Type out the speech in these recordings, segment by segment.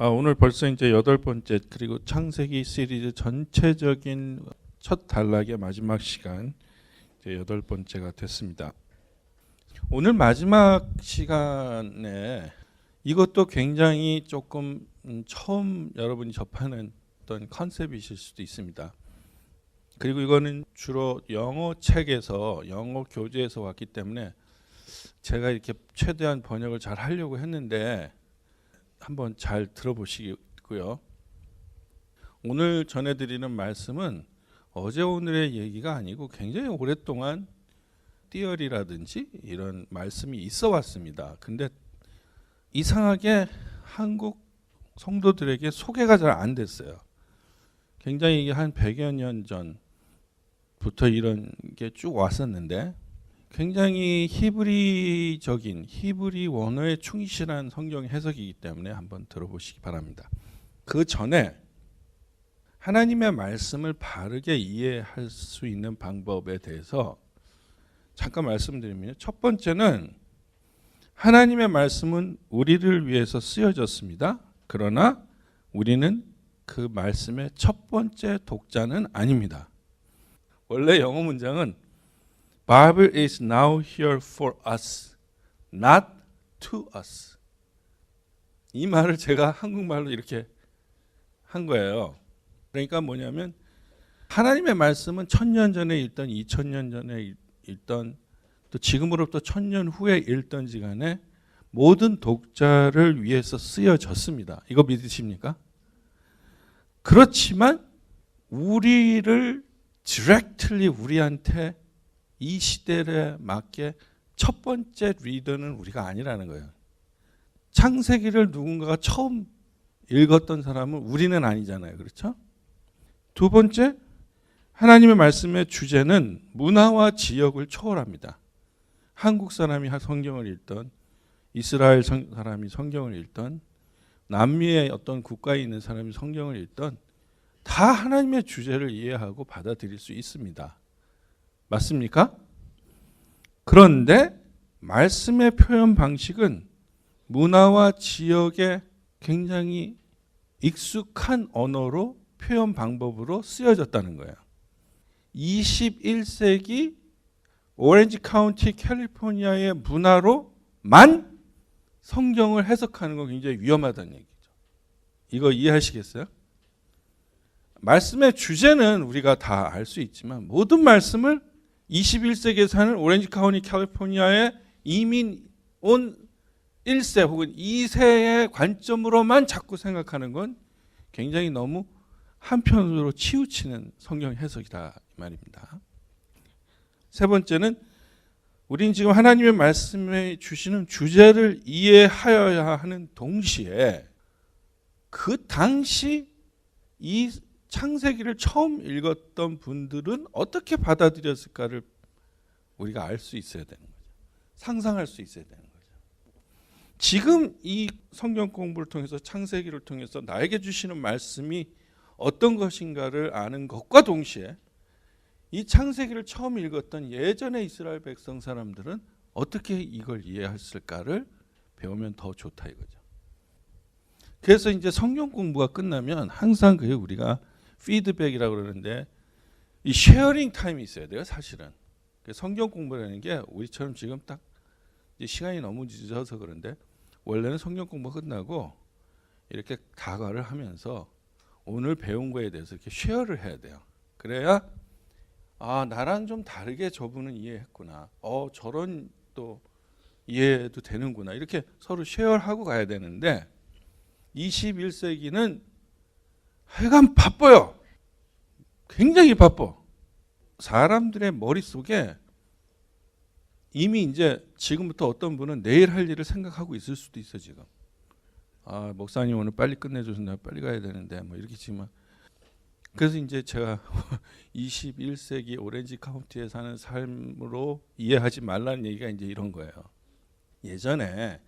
오늘 벌써 이제 8번째 그리고 창세기 시리즈 전체적인 첫 단락의 마지막 시간 이제 8번째가 됐습니다. 오늘 마지막 시간에 이것도 굉장히 조금 처음 여러분이 접하는 어떤 컨셉이실 수도 있습니다. 그리고 이거는 주로 영어 책에서 영어 교재에서 왔기 때문에 제가 이렇게 최대한 번역을 잘 하려고 했는데 한번 잘 들어보시고요. 오늘 전해드리는 말씀은 어제 오늘의 얘기가 아니고 굉장히 오랫동안 띠어리라든지 이런 말씀이 있어 왔습니다. 근데 이상하게 한국 성도들에게 소개가 잘 안 됐어요. 굉장히 한 100여 년 전부터 이런 게 쭉 왔었는데 굉장히 히브리적인 히브리 원어에 충실한 성경 해석이기 때문에 한번 들어보시기 바랍니다. 그 전에 하나님의 말씀을 바르게 이해할 수 있는 방법에 대해서 잠깐 말씀드리면, 첫 번째는 하나님의 말씀은 우리를 위해서 쓰여졌습니다. 그러나 우리는 그 말씀의 첫 번째 독자는 아닙니다. 원래 영어 문장은 Bible is now here for us, not to us. 이 말을 제가 한국말로 이렇게 한 거예요. 그러니까 뭐냐면 하나님의 말씀은 1000년 전에 읽던 2000년 전에 읽던 또 지금으로부터 1000년 후에 읽던지 간에 모든 독자를 위해서 쓰여졌습니다. 이거 믿으십니까? 그렇지만 우리를 directly 우리한테 이 시대에 맞게 첫 번째 리더는 우리가 아니라는 거예요. 창세기를 누군가가 처음 읽었던 사람은 우리는 아니잖아요. 그렇죠? 두 번째, 하나님의 말씀의 주제는 문화와 지역을 초월합니다. 한국 사람이 성경을 읽던, 이스라엘 사람이 성경을 읽던, 남미의 어떤 국가에 있는 사람이 성경을 읽던 다 하나님의 주제를 이해하고 받아들일 수 있습니다. 맞습니까? 그런데 말씀의 표현 방식은 문화와 지역에 굉장히 익숙한 언어로 표현 방법으로 쓰여졌다는 거예요. 21세기 오렌지 카운티 캘리포니아의 문화로만 성경을 해석하는 건 굉장히 위험하다는 얘기죠. 이거 이해하시겠어요? 말씀의 주제는 우리가 다 알 수 있지만 모든 말씀을 21세기에 사는 오렌지 카운티 캘리포니아에 이민 온 1세 혹은 2세의 관점으로만 자꾸 생각하는 건 굉장히 너무 한편으로 치우치는 성경 해석이다 이 말입니다. 세 번째는 우린 지금 하나님의 말씀에 주시는 주제를 이해하여야 하는 동시에 그 당시 이 창세기를 처음 읽었던 분들은 어떻게 받아들였을까를 우리가 알 수 있어야 되는 거죠. 상상할 수 있어야 되는 거죠. 지금 이 성경 공부를 통해서 창세기를 통해서 나에게 주시는 말씀이 어떤 것인가를 아는 것과 동시에 이 창세기를 처음 읽었던 예전의 이스라엘 백성 사람들은 어떻게 이걸 이해했을까를 배우면 더 좋다 이거죠. 그래서 이제 성경 공부가 끝나면 항상 그게 우리가 피드백이라고 그러는데 이 쉐어링 타임이 있어야 돼요. 사실은 성경 공부라는 게 우리처럼 지금 딱 시간이 너무 늦어서 그런데 원래는 성경 공부 끝나고 이렇게 다과를 하면서 오늘 배운 거에 대해서 이렇게 쉐어를 해야 돼요. 그래야 나랑 좀 다르게 저분은 이해했구나. 저런 또 이해도 되는구나. 이렇게 서로 쉐어하고 가야 되는데 21세기는 하여간 바빠요. 굉장히 바빠. 사람들의 머릿속에 이미 이제 지금부터 어떤 분은 내일 할 일을 생각하고 있을 수도 있어 지금. 목사님 오늘 빨리 끝내줘서 내가 빨리 가야 되는데 뭐 이렇게 지금. 그래서 이제 제가 21세기 오렌지 카운티에 사는 삶으로 이해하지 말라는 얘기가 이제 이런 거예요. 예전에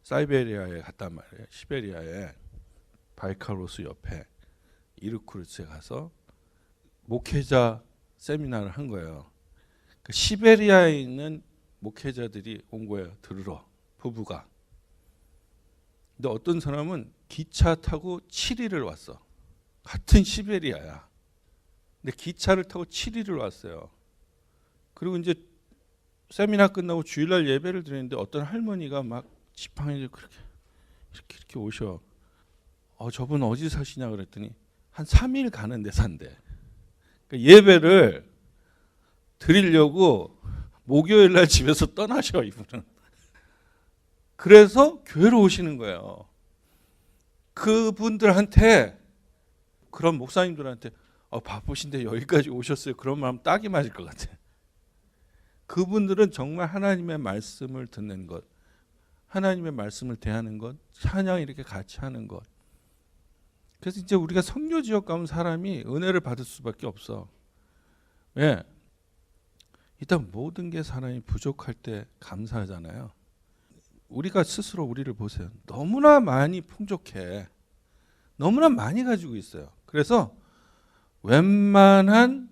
사이베리아에 갔단 말이에요. 시베리아에 바이카로스 옆에 이르쿠츠에 가서 목회자 세미나를 한 거예요. 그 시베리아에 있는 목회자들이 온 거예요. 들으러 부부가. 근데 어떤 사람은 기차 타고 7일을 왔어. 같은 시베리아야. 근데 기차를 타고 7일을 왔어요. 그리고 이제 세미나 끝나고 주일날 예배를 드리는데 어떤 할머니가 막 지팡이를 그렇게 이렇게 오셔. 저분 어디 사시냐 그랬더니 한 3일 가는 데 산대. 그러니까 예배를 드리려고 목요일 날 집에서 떠나셔 이분은. 그래서 교회로 오시는 거예요. 그분들한테, 그런 목사님들한테 바쁘신데 여기까지 오셨어요, 그런 마음 딱이 맞을 것 같아. 그분들은 정말 하나님의 말씀을 듣는 것, 하나님의 말씀을 대하는 것, 찬양 이렇게 같이 하는 것. 그래서 이제 우리가 선교 지역 가면 사람이 은혜를 받을 수밖에 없어. 왜? 일단 모든 게 사람이 부족할 때 감사하잖아요. 우리가 스스로 우리를 보세요. 너무나 많이 풍족해. 너무나 많이 가지고 있어요. 그래서 웬만한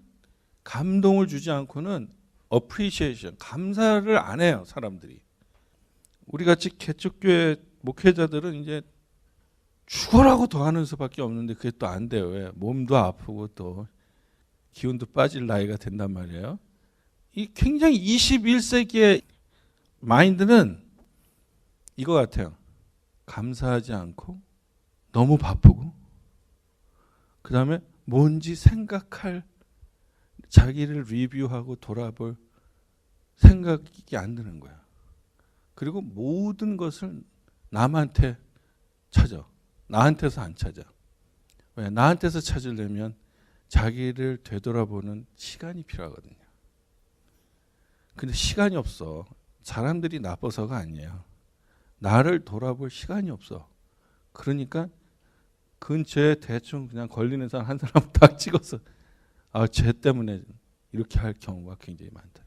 감동을 주지 않고는 appreciation, 감사를 안 해요, 사람들이. 우리 같이 개척교회 목회자들은 이제 죽어라고 더 하는 수밖에 없는데 그게 또 안 돼요. 왜? 몸도 아프고 또 기운도 빠질 나이가 된단 말이에요. 이 굉장히 21세기의 마인드는 이거 같아요. 감사하지 않고 너무 바쁘고 그 다음에 뭔지 생각할, 자기를 리뷰하고 돌아볼 생각이 안 드는 거야. 그리고 모든 것을 남한테 찾아. 나한테서 안 찾아. 왜? 나한테서 찾으려면 자기를 되돌아보는 시간이 필요하거든요. 근데 시간이 없어. 사람들이 나빠서가 아니에요. 나를 돌아볼 시간이 없어. 그러니까 근처에 대충 그냥 걸리는 사람 한 사람 딱 찍어서 쟤 때문에 이렇게 할 경우가 굉장히 많다.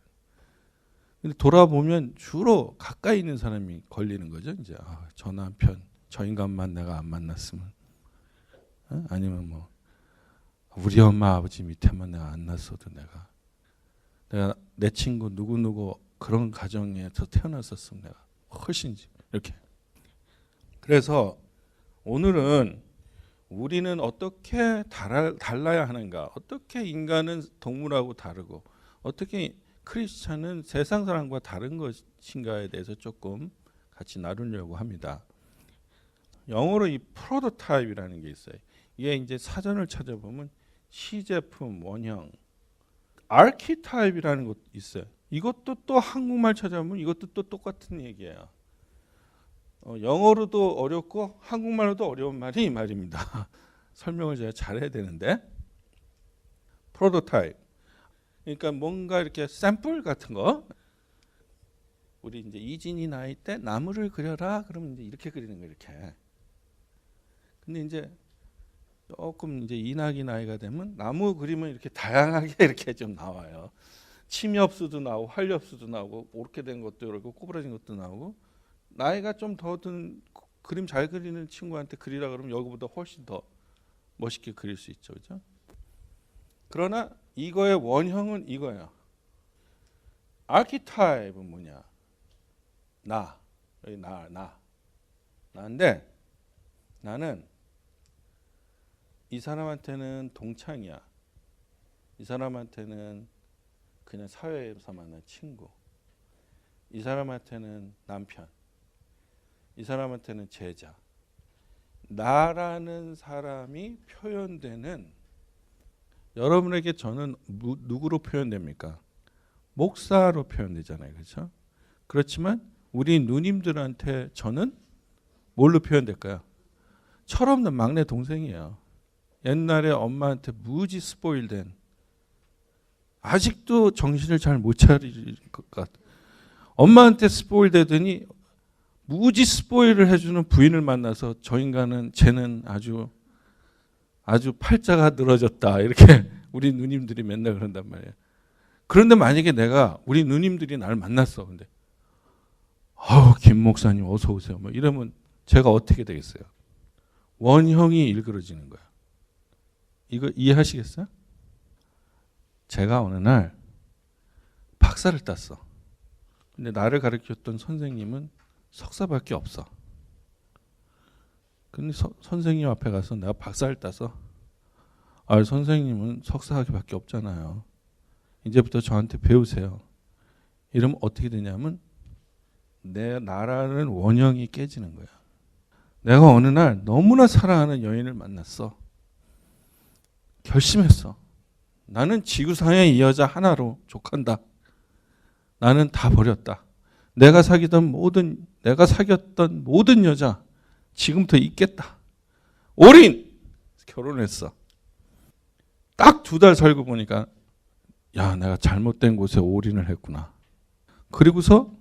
근데 돌아보면 주로 가까이 있는 사람이 걸리는 거죠. 이제 저 남편, 저 인간만 내가 안 만났으면, 아니면 뭐 우리 엄마 아버지 밑에만 내가 안 났어도 내가 내 친구 누구 그런 가정에서 태어났었으면 내가 훨씬 이렇게. 그래서 오늘은 우리는 어떻게 달라야 하는가, 어떻게 인간은 동물하고 다르고 어떻게 크리스찬은 세상 사람과 다른 것인가에 대해서 조금 같이 나누려고 합니다. 영어로 이 프로토타입이라는 게 있어요. 이게 이제 사전을 찾아보면 시제품, 원형, 아키타입이라는 것도 있어요. 이것도 또 한국말 찾아보면 이것도 또 똑같은 얘기예요. 영어로도 어렵고 한국말로도 어려운 말이 이 말입니다. 설명을 제가 잘해야 되는데, 프로토타입. 그러니까 뭔가 이렇게 샘플 같은 거. 우리 이제 이진이 나이 때 나무를 그려라. 그러면 이제 이렇게 그리는 거 이렇게. 근데 이제 조금 이제 이낙이 나이가 되면 나무 그림은 이렇게 다양하게 이렇게 좀 나와요. 침엽수도 나오고 활엽수도 나오고 이렇게 된 것도 그렇고 꼬부라진 것도 나오고. 나이가 좀 더 든 그림 잘 그리는 친구한테 그리라 그러면 여기보다 훨씬 더 멋있게 그릴 수 있죠, 그렇죠? 그러나 이거의 원형은 이거예요. 아키타입은 뭐냐? 여기 나인데 나는 이 사람한테는 동창이야. 이 사람한테는 그냥 사회에서 만난 친구. 이 사람한테는 남편. 이 사람한테는 제자. 나라는 사람이 표현되는, 여러분에게 저는 누구로 표현됩니까? 목사로 표현되잖아요. 그렇죠? 그렇지만 우리 누님들한테 저는 뭘로 표현될까요? 철없는 막내 동생이에요. 옛날에 엄마한테 무지 스포일된, 아직도 정신을 잘 못 차릴 것 같아. 엄마한테 스포일 되더니 무지 스포일을 해주는 부인을 만나서 쟤는 아주 팔자가 늘어졌다, 이렇게 우리 누님들이 맨날 그런단 말이에요. 그런데 만약에 우리 누님들이 나를 만났어. 근데 김 목사님 어서 오세요, 뭐 이러면 제가 어떻게 되겠어요? 원형이 일그러지는 거야. 이거 이해하시겠어요? 제가 어느 날 박사를 땄어. 근데 나를 가르쳤던 선생님은 석사밖에 없어. 근데 선생님 앞에 가서 내가 박사를 따서 선생님은 석사학위밖에 없잖아요. 이제부터 저한테 배우세요. 이러면 어떻게 되냐면 내 나라는 원형이 깨지는 거야. 내가 어느 날 너무나 사랑하는 여인을 만났어. 결심했어. 나는 지구상의 이 여자 하나로 족한다. 나는 다 버렸다. 내가 사귀었던 모든 여자 지금부터 잊겠다. 올인! 결혼했어. 딱 2달 살고 보니까 야, 내가 잘못된 곳에 올인을 했구나. 그리고서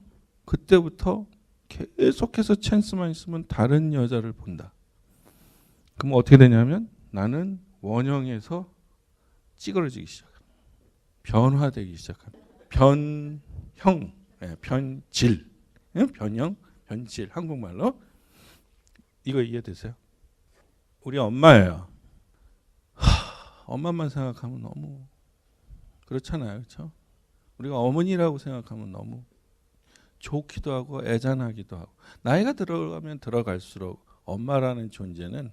그때부터 계속해서 찬스만 있으면 다른 여자를 본다. 그럼 어떻게 되냐면 나는 원형에서 찌그러지기 시작합니다. 변화되기 시작합니다. 변형, 변질, 변형, 변질, 한국말로. 이거 이해되세요? 우리 엄마예요. 엄마만 생각하면 너무 그렇잖아요. 그렇죠? 우리가 어머니라고 생각하면 너무 좋기도 하고 애잔하기도 하고, 나이가 들어가면 들어갈수록 엄마라는 존재는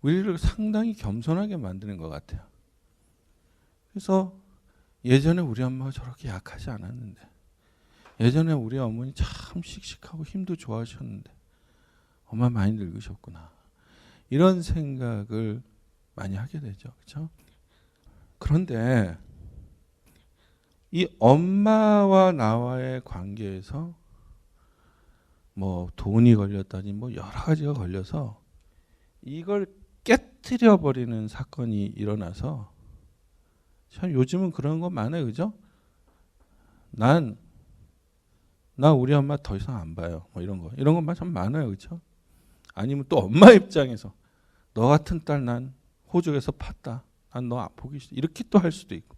우리를 상당히 겸손하게 만드는 것 같아요. 그래서 예전에 우리 엄마가 저렇게 약하지 않았는데, 예전에 우리 어머니 참 씩씩하고 힘도 좋아하셨는데 엄마 많이 늙으셨구나, 이런 생각을 많이 하게 되죠. 그렇죠? 그런데 이 엄마와 나와의 관계에서 뭐 돈이 걸렸다니 뭐 여러 가지가 걸려서 이걸 깨트려 버리는 사건이 일어나서, 참 요즘은 그런 거 많아요. 그죠? 나 우리 엄마 더 이상 안 봐요. 뭐 이런 것만 참 많아요. 그렇죠? 아니면 또 엄마 입장에서 너 같은 딸 난 호적에서 팠다. 난 너 보기 싫어. 이렇게 또 할 수도 있고.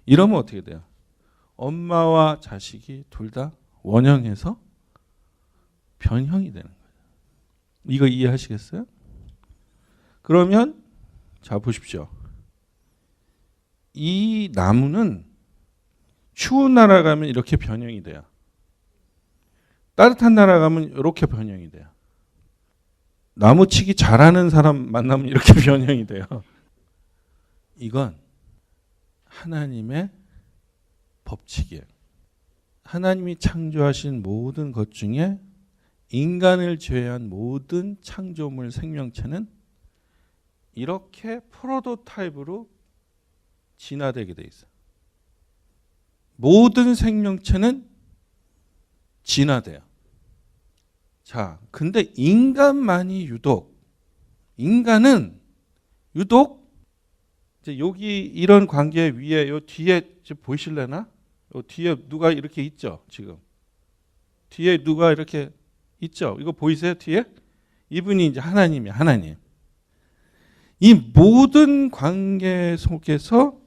이러면 어떻게 돼요? 엄마와 자식이 둘 다 원형에서 변형이 되는 거예요. 이거 이해하시겠어요? 그러면 자 보십시오. 이 나무는 추운 나라 가면 이렇게 변형이 돼요. 따뜻한 나라 가면 이렇게 변형이 돼요. 나무치기 잘하는 사람 만나면 이렇게 변형이 돼요. 이건 하나님의 법칙이에요. 하나님이 창조하신 모든 것 중에 인간을 제외한 모든 창조물 생명체는 이렇게 프로토타입으로 진화되게 돼 있어요. 모든 생명체는 진화돼요. 자, 근데 인간만이 인간은 유독 이제 여기 이런 관계 위에 요 뒤에 보이실래나? 요 뒤에 누가 이렇게 있죠, 지금. 뒤에 누가 이렇게 있죠? 이거 보이세요, 뒤에? 이분이 이제 하나님이에요, 하나님. 이 모든 관계 속에서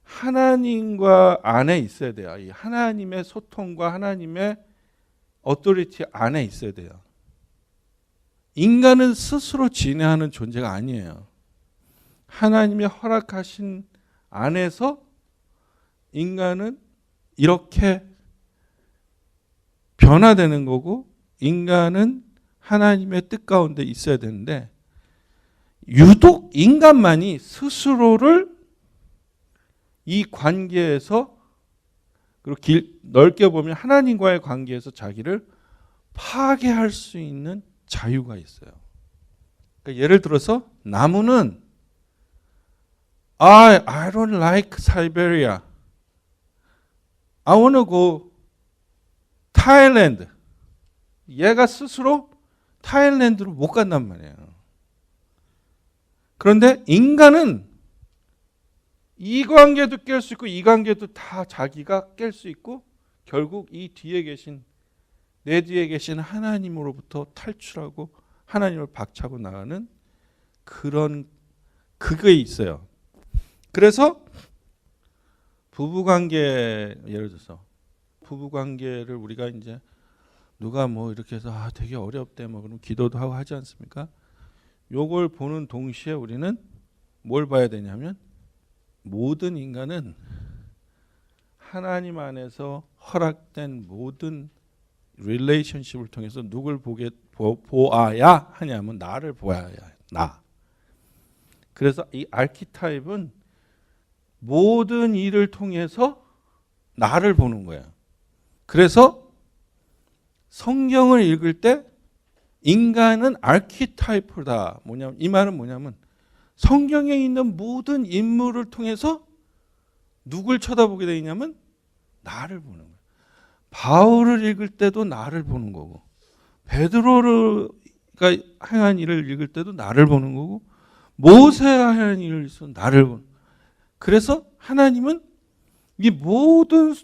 하나님과 안에 있어야 돼요. 이 하나님의 소통과 하나님의 어토리티 안에 있어야 돼요. 인간은 스스로 진화하는 존재가 아니에요. 하나님이 허락하신 안에서 인간은 이렇게 변화되는 거고, 인간은 하나님의 뜻 가운데 있어야 되는데, 유독 인간만이 스스로를 이 관계에서, 그리고 넓게 보면 하나님과의 관계에서 자기를 파괴할 수 있는 자유가 있어요. 그러니까 예를 들어서 나무는 I don't like Siberia. I want to go Thailand. 얘가 스스로 타일랜드로 못 간단 말이에요. 그런데 인간은 이 관계도 깰 수 있고 이 관계도 다 자기가 깰 수 있고, 결국 이 뒤에 계신, 내 뒤에 계신 하나님으로부터 탈출하고 하나님을 박차고 나가는 그게 있어요. 그래서 부부관계, 예를 들어서 부부관계를 우리가 이제 누가 뭐 이렇게 해서 되게 어렵대 뭐 그럼 기도도 하고 하지 않습니까? 요걸 보는 동시에 우리는 뭘 봐야 되냐면, 모든 인간은 하나님 안에서 허락된 모든 릴레이션십을 통해서 누굴 보아야 하냐면 나를 보아야 해. 나. 그래서 이 아키타입은 모든 일을 통해서 나를 보는 거야. 그래서 성경을 읽을 때 인간은 아키타이프다. 이 말은 뭐냐면 성경에 있는 모든 인물을 통해서 누굴 쳐다보게 되냐면 나를 보는 거야. 바울을 읽을 때도 나를 보는 거고, 베드로가 행한 일을 읽을 때도 나를 보는 거고, 모세가 행한 일을 있어 나를 보는 거야. 그래서 하나님은 이 모든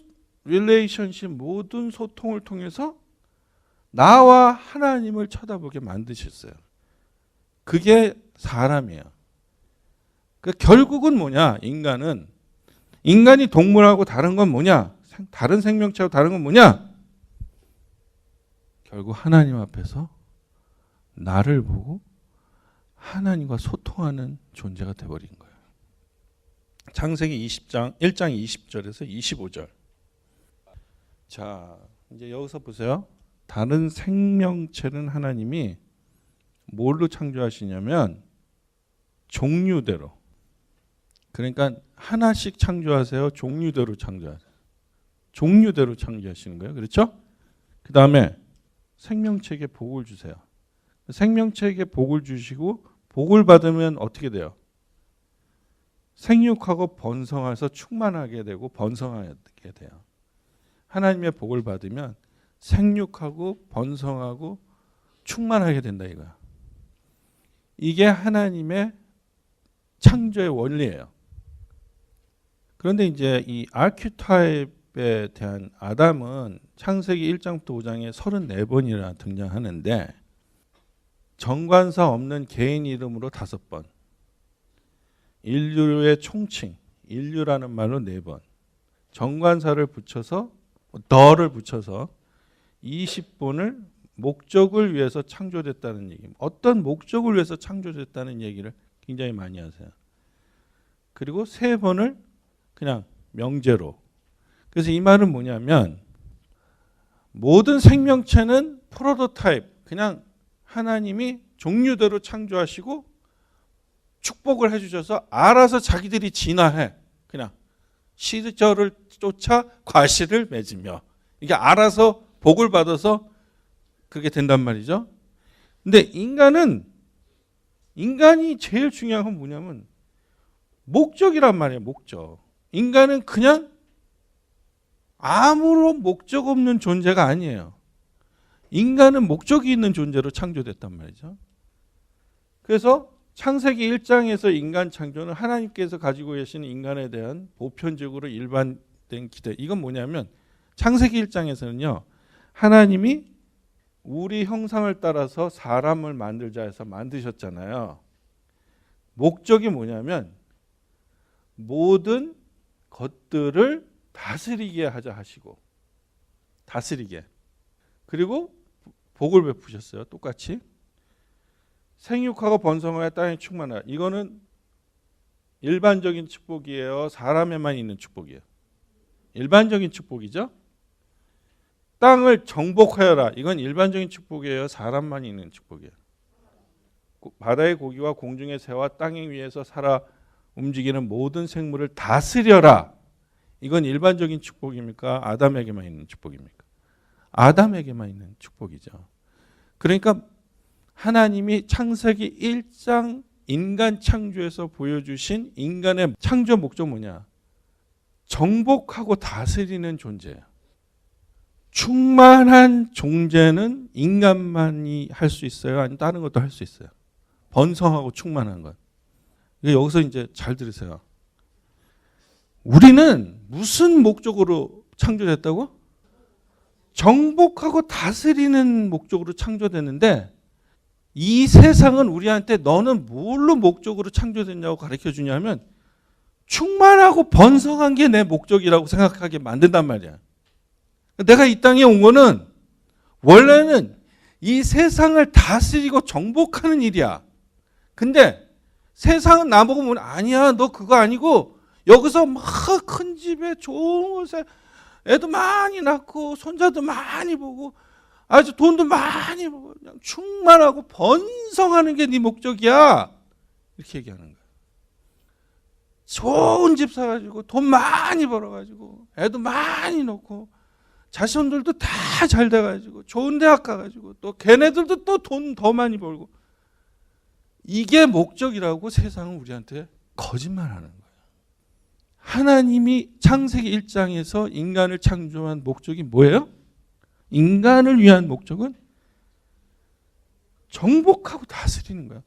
릴레이션십, 모든 소통을 통해서 나와 하나님을 쳐다보게 만드셨어요. 그게 사람이에요. 결국은 뭐냐? 인간이 동물하고 다른 건 뭐냐? 다른 생명체하고 다른 건 뭐냐? 결국 하나님 앞에서 나를 보고 하나님과 소통하는 존재가 되어버린 거예요. 창세기 1장 20절에서 25절. 자, 이제 여기서 보세요. 다른 생명체는 하나님이 뭘로 창조하시냐면 종류대로. 그러니까 하나씩 창조하세요? 종류대로 창조하세요? 종류대로 창조하시는 거예요. 그렇죠? 그 다음에 생명체에게 복을 주세요. 생명체에게 복을 주시고 복을 받으면 어떻게 돼요? 생육하고 번성해서 충만하게 되고 번성하게 돼요. 하나님의 복을 받으면 생육하고 번성하고 충만하게 된다 이거야. 이게 하나님의 창조의 원리예요. 그런데 이제 이 아큐타입에 대한 아담은 창세기 1장부터 5장에 34번이나 등장하는데 정관사 없는 개인 이름으로 5번, 인류의 총칭, 인류라는 말로 4번, 정관사를 붙여서 더를 붙여서 20번을 목적을 위해서 창조됐다는 얘기입니다. 어떤 목적을 위해서 창조됐다는 얘기를 굉장히 많이 하세요. 그리고 3번을 그냥 명제로. 그래서 이 말은 뭐냐면 모든 생명체는 프로토타입, 그냥 하나님이 종류대로 창조하시고 축복을 해주셔서 알아서 자기들이 진화해. 그냥 시절을 쫓아 과실을 맺으며 이게 알아서 복을 받아서 그게 된단 말이죠. 근데 인간이 제일 중요한 건 뭐냐면 목적이란 말이에요. 목적. 인간은 그냥 아무런 목적 없는 존재가 아니에요. 인간은 목적이 있는 존재로 창조됐단 말이죠. 그래서 창세기 1장에서 인간 창조는 하나님께서 가지고 계시는 인간에 대한 보편적으로 일반된 기대. 이건 뭐냐면 창세기 1장에서는요. 하나님이 우리 형상을 따라서 사람을 만들자 해서 만드셨잖아요. 목적이 뭐냐면 모든 것들을 다스리게 하자 하시고 다스리게. 그리고 복을 베푸셨어요. 똑같이. 생육하고 번성하여 땅에 충만하라. 이거는 일반적인 축복이에요. 사람에만 있는 축복이에요. 일반적인 축복이죠. 땅을 정복하여라. 이건 일반적인 축복이에요. 사람만 있는 축복이에요. 바다의 고기와 공중의 새와 땅 위에서 살아 움직이는 모든 생물을 다스려라. 이건 일반적인 축복입니까? 아담에게만 있는 축복입니까? 아담에게만 있는 축복이죠. 그러니까 하나님이 창세기 1장 인간 창조에서 보여주신 인간의 창조 목적 뭐냐? 정복하고 다스리는 존재예요. 충만한 존재는 인간만이 할 수 있어요? 아니면 다른 것도 할 수 있어요? 번성하고 충만한 것. 여기서 이제 잘 들으세요. 우리는 무슨 목적으로 창조됐다고? 정복하고 다스리는 목적으로 창조됐는데 이 세상은 우리한테 너는 뭘로 목적으로 창조됐냐고 가르쳐 주냐면 충만하고 번성한 게 내 목적이라고 생각하게 만든단 말이야. 내가 이 땅에 온 거는 원래는 이 세상을 다스리고 정복하는 일이야. 근데 세상은 나보고 뭐 아니야, 너 그거 아니고 여기서 막 큰 집에 좋은 곳에 애도 많이 낳고 손자도 많이 보고 아주 돈도 많이 벌고 그냥 충만하고 번성하는 게 네 목적이야. 이렇게 얘기하는 거야. 좋은 집 사가지고 돈 많이 벌어가지고 애도 많이 놓고 자손들도 다 잘 돼가지고 좋은 대학 가가지고 또 걔네들도 또 돈 더 많이 벌고 이게 목적이라고 세상은 우리한테 거짓말하는 거예요. 하나님이 창세기 1장에서 인간을 창조한 목적이 뭐예요? 인간을 위한 목적은 정복하고 다스리는 거예요.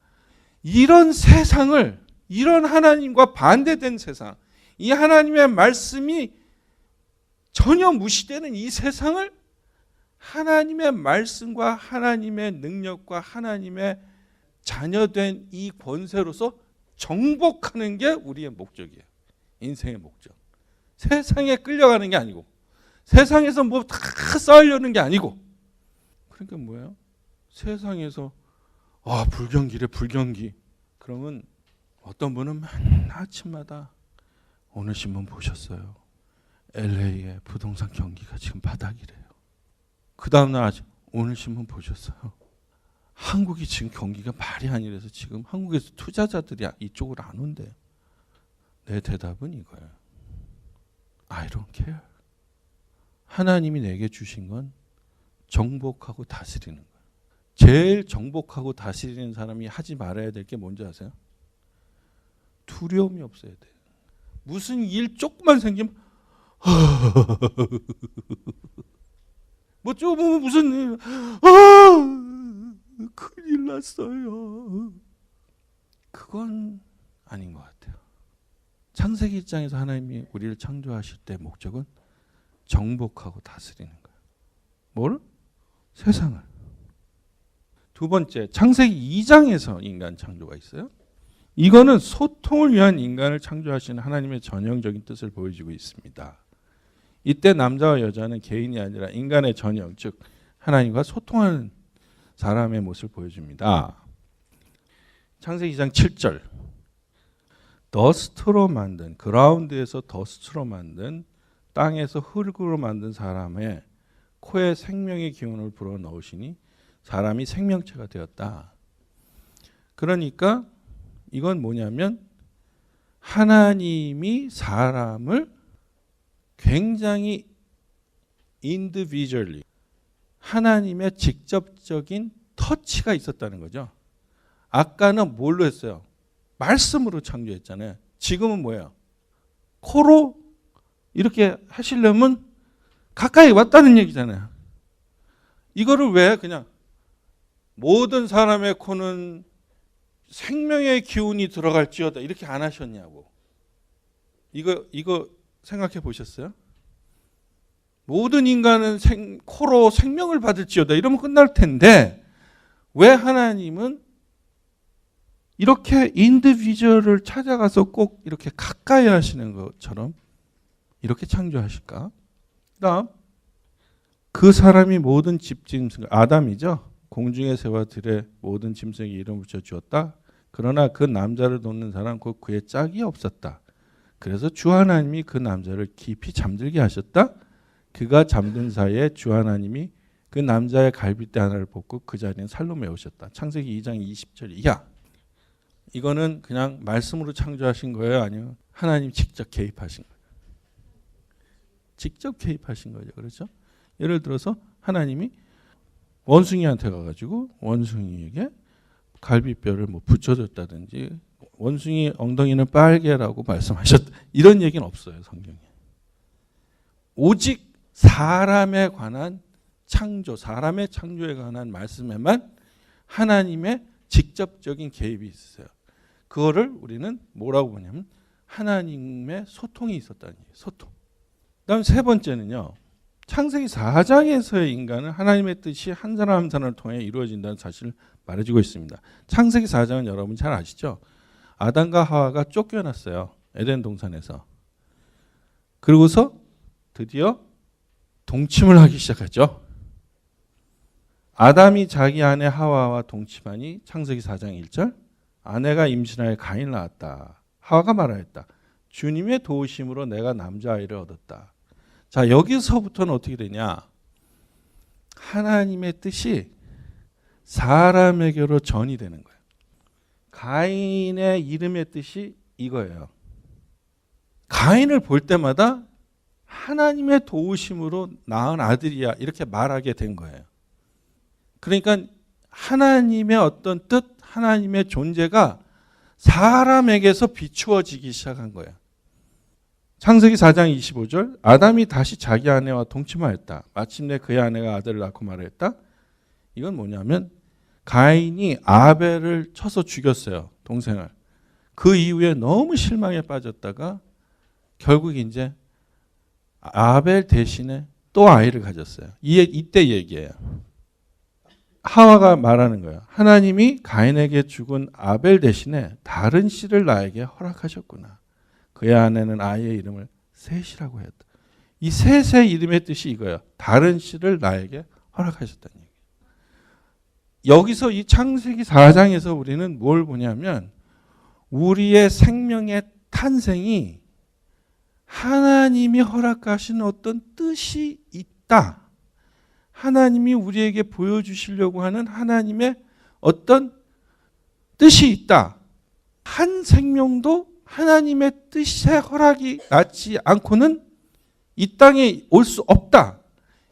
이런 세상을, 이런 하나님과 반대된 세상, 이 하나님의 말씀이 전혀 무시되는 이 세상을 하나님의 말씀과 하나님의 능력과 하나님의 자녀된 이 권세로서 정복하는 게 우리의 목적이에요. 인생의 목적. 세상에 끌려가는 게 아니고 세상에서 뭐 다 쌓으려는 게 아니고. 그러니까 뭐예요? 세상에서 불경기래 불경기. 그러면 어떤 분은 맨날 아침마다 오늘 신문 보셨어요? LA의 부동산 경기가 지금 바닥이래요. 그 다음날 오늘 신문 보셨어요? 한국이 지금 경기가 말이 아니라서 지금 한국에서 투자자들이 이쪽으로 안 온대요. 내 대답은 이거예요. I don't care. 하나님이 내게 주신 건 정복하고 다스리는 거예요. 제일 정복하고 다스리는 사람이 하지 말아야 될 게 뭔지 아세요? 두려움이 없어야 돼요. 무슨 일 조금만 생기면 뭐 조금 무슨 일 큰일 났어요. 그건 아닌 것 같아요. 창세기 1장에서 하나님이 우리를 창조하실 때 목적은 정복하고 다스리는 거예요. 뭘? 세상을. 두 번째, 창세기 2장에서 인간 창조가 있어요. 이거는 소통을 위한 인간을 창조하시는 하나님의 전형적인 뜻을 보여주고 있습니다. 이때 남자와 여자는 개인이 아니라 인간의 전형, 즉 하나님과 소통하는 사람의 모습을 보여줍니다. 창세기 2장 7절. 더스트로 만든, 그라운드에서 더스트로 만든, 땅에서 흙으로 만든 사람의 코에 생명의 기운을 불어넣으시니 사람이 생명체가 되었다. 그러니까 이건 뭐냐면 하나님이 사람을 굉장히 individually, 하나님의 직접적인 터치가 있었다는 거죠. 아까는 뭘로 했어요? 말씀으로 창조했잖아요. 지금은 뭐예요? 코로 이렇게 하시려면 가까이 왔다는 얘기잖아요. 이거를 왜 그냥 모든 사람의 코는 생명의 기운이 들어갈지어다 이렇게 안 하셨냐고. 이거 생각해 보셨어요? 모든 인간은 코로 생명을 받을지어다 이러면 끝날 텐데 왜 하나님은 이렇게 인디비주얼을 찾아가서 꼭 이렇게 가까이 하시는 것처럼 이렇게 창조하실까? 그다음 그 사람이 모든 집짐승, 아담이죠. 공중의 새와 들의 모든 짐승에게 이름을 붙여 주었다. 그러나 그 남자를 돕는 사람 곧 그의 짝이 없었다. 그래서 주 하나님이 그 남자를 깊이 잠들게 하셨다. 그가 잠든 사이에 주 하나님이 그 남자의 갈빗대 하나를 뽑고 그 자리는 살로 메우셨다. 창세기 2장 20절 이하. 이거는 그냥 말씀으로 창조하신 거예요? 아니면 하나님 직접 개입하신 거예요? 직접 개입하신 거죠. 그렇죠? 예를 들어서 하나님이 원숭이한테 가가지고 원숭이에게 갈비뼈를 뭐 붙여줬다든지 원숭이 엉덩이는 빨개라고 말씀하셨다. 이런 얘기는 없어요. 성경에. 오직 사람에 관한 창조, 사람의 창조에 관한 말씀에만 하나님의 직접적인 개입이 있어요. 그거를 우리는 뭐라고 보냐면 하나님의 소통이 있었다는 얘기예요. 소통. 그다음 세 번째는요. 창세기 4장에서의 인간은 하나님의 뜻이 한 사람 한 사람을 통해 이루어진다는 사실을 말해주고 있습니다. 창세기 4장은 여러분 잘 아시죠? 아담과 하와가 쫓겨났어요. 에덴 동산에서. 그러고서 드디어 동침을 하기 시작하죠. 아담이 자기 아내 하와와 동침하니 창세기 4장 1절 아내가 임신하여 가인을 낳았다. 하와가 말하였다. 주님의 도우심으로 내가 남자아이를 얻었다. 자, 여기서부터는 어떻게 되냐? 하나님의 뜻이 사람에게로 전이 되는 거예요. 가인의 이름의 뜻이 이거예요. 가인을 볼 때마다 하나님의 도우심으로 낳은 아들이야 이렇게 말하게 된 거예요. 그러니까 하나님의 어떤 뜻, 하나님의 존재가 사람에게서 비추어지기 시작한 거예요. 창세기 4장 25절 아담이 다시 자기 아내와 동침하였다. 마침내 그의 아내가 아들을 낳고 말했다. 이건 뭐냐면 가인이 아벨을 쳐서 죽였어요. 동생을. 그 이후에 너무 실망에 빠졌다가 결국 이제 아벨 대신에 또 아이를 가졌어요. 이때 얘기예요. 하와가 말하는 거예요. 하나님이 가인에게 죽은 아벨 대신에 다른 씨를 나에게 허락하셨구나. 그의 아내는 아이의 이름을 셋이라고 했다. 이 셋의 이름의 뜻이 이거예요. 다른 씨를 나에게 허락하셨다는 얘기예요. 여기서 이 창세기 4장에서 우리는 뭘 보냐면 우리의 생명의 탄생이 하나님이 허락하신 어떤 뜻이 있다. 하나님이 우리에게 보여주시려고 하는 하나님의 어떤 뜻이 있다. 한 생명도 하나님의 뜻의 허락이 나지 않고는 이 땅에 올 수 없다.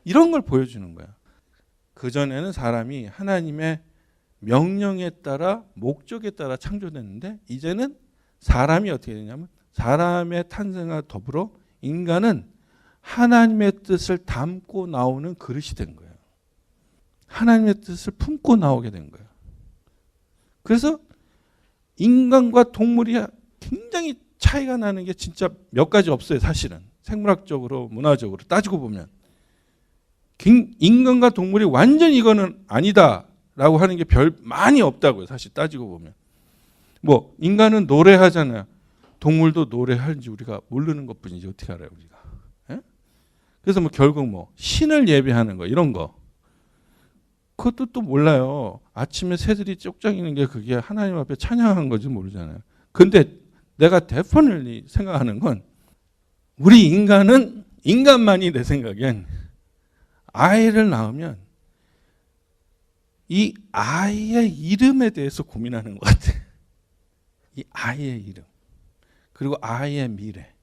이런 걸 보여주는 거야. 그전에는 사람이 하나님의 명령에 따라 목적에 따라 창조됐는데 이제는 사람이 어떻게 되냐면 사람의 탄생과 더불어 인간은 하나님의 뜻을 담고 나오는 그릇이 된 거예요. 하나님의 뜻을 품고 나오게 된 거예요. 그래서 인간과 동물이 굉장히 차이가 나는 게 진짜 몇 가지 없어요. 사실은 생물학적으로 문화적으로 따지고 보면 인간과 동물이 완전히 이거는 아니다라고 하는 게 별 많이 없다고요. 사실 따지고 보면 뭐 인간은 노래하잖아요. 동물도 노래하는지 우리가 모르는 것뿐이지 어떻게 알아요 우리가. 예? 그래서 뭐 결국 뭐 신을 예배하는 거 이런 거 그것도 또 몰라요. 아침에 새들이 쪽장이는 게 그게 하나님 앞에 찬양하는 건지 모르잖아요. 근데 내가 definitely 생각하는 건 우리 인간만이 내 생각엔 아이를 낳으면 이 아이의 이름에 대해서 고민하는 것 같아. 이 아이의 이름. 그리고 아이의 미래.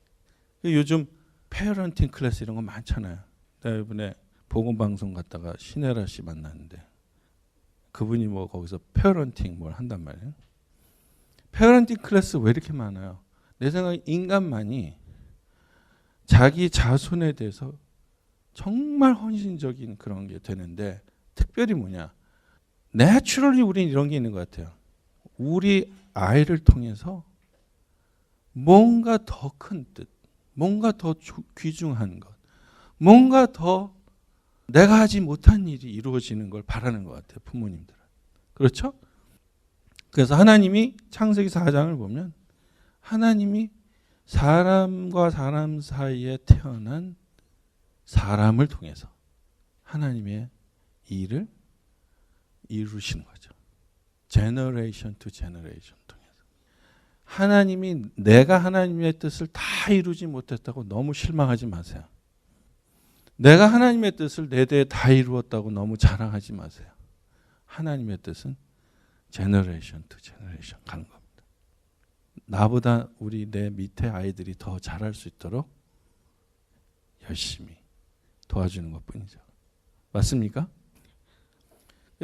요즘 페어런팅 클래스 이런 거 많잖아요. 내가 이번에 보건방송 갔다가 신혜라 씨 만났는데 그분이 뭐 거기서 페어런팅 뭘 한단 말이에요. 페어런팅 클래스 왜 이렇게 많아요? 내 생각에 인간만이 자기 자손에 대해서 정말 헌신적인 그런 게 되는데 특별히 뭐냐. 내추럴리 우리는 이런 게 있는 것 같아요. 우리 아이를 통해서 뭔가 더 큰 뜻, 뭔가 더 귀중한 것, 뭔가 더 내가 하지 못한 일이 이루어지는 걸 바라는 것 같아요. 부모님들은. 그렇죠? 그래서 하나님이 창세기 4장을 보면 하나님이 사람과 사람 사이에 태어난 사람을 통해서 하나님의 일을 이루시는 거죠. 제너레이션 투 제너레이션 통해서. 하나님이 내가 하나님의 뜻을 다 이루지 못했다고 너무 실망하지 마세요. 내가 하나님의 뜻을 내 대에 다 이루었다고 너무 자랑하지 마세요. 하나님의 뜻은 제너레이션 투 제너레이션 가는 겁니다. 나보다 우리 내 밑에 아이들이 더 잘할 수 있도록 열심히 도와주는 것뿐이죠. 맞습니까?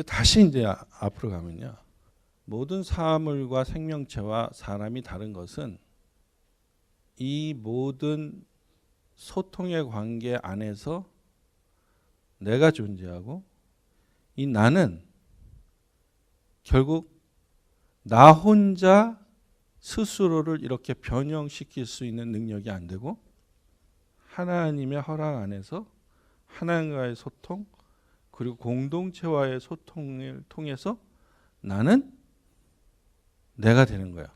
다시 이제 앞으로 가면요. 모든 사물과 생명체와 사람이 다른 것은 이 모든 소통의 관계 안에서 내가 존재하고 이 나는 결국 나 혼자 스스로를 이렇게 변형시킬 수 있는 능력이 안 되고 하나님의 허락 안에서 하나님과의 소통 그리고 공동체와의 소통을 통해서 나는 내가 되는 거야.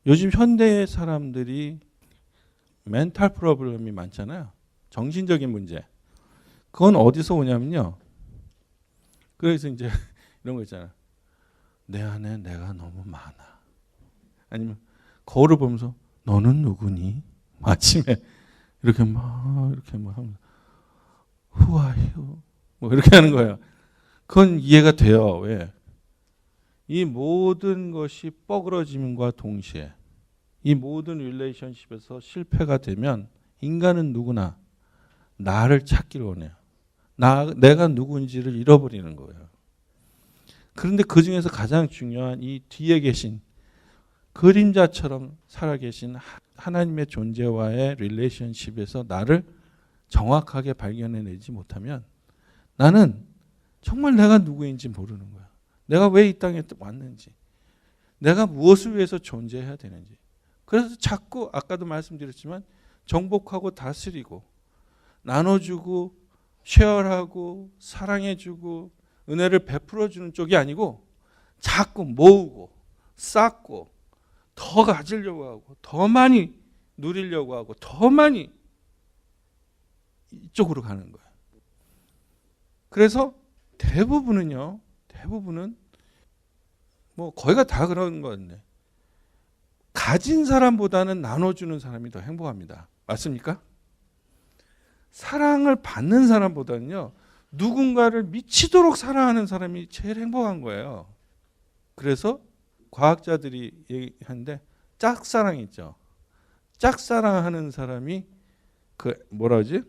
요즘 현대의 사람들이 멘탈 프로블럼이 많잖아요. 정신적인 문제. 그건 어디서 오냐면요. 그래서 이제 이런 거 있잖아요. 내 안에 내가 너무 많아. 아니면 거울을 보면서 너는 누구니? 아침에 이렇게 막 하면서 Who are you? 뭐 이렇게 하는 거예요. 그건 이해가 돼요. 왜? 이 모든 것이 뻐그러짐과 동시에 이 모든 릴레이션십에서 실패가 되면 인간은 누구나 나를 찾기를 원해요. 내가 누군지를 잃어버리는 거예요. 그런데 그 중에서 가장 중요한 이 뒤에 계신 그림자처럼 살아계신 하나님의 존재와의 릴레이션십에서 나를 정확하게 발견해내지 못하면 나는 정말 내가 누구인지 모르는 거야. 내가 왜 이 땅에 왔는지, 내가 무엇을 위해서 존재해야 되는지. 그래서 자꾸 아까도 말씀드렸지만 정복하고 다스리고 나눠주고 쉐어하고 사랑해주고 은혜를 베풀어주는 쪽이 아니고 자꾸 모으고 쌓고 더 가지려고 하고 더 많이 누리려고 하고 더 많이 이쪽으로 가는 거예요. 그래서 대부분은 뭐 거의가 다 그런 건데 가진 사람보다는 나눠주는 사람이 더 행복합니다. 맞습니까? 사랑을 받는 사람보다는요 누군가를 미치도록 사랑하는 사람이 제일 행복한 거예요. 그래서 과학자들이 얘기하는데 짝사랑 있죠. 짝사랑하는 사람이 그 뭐라 그러지?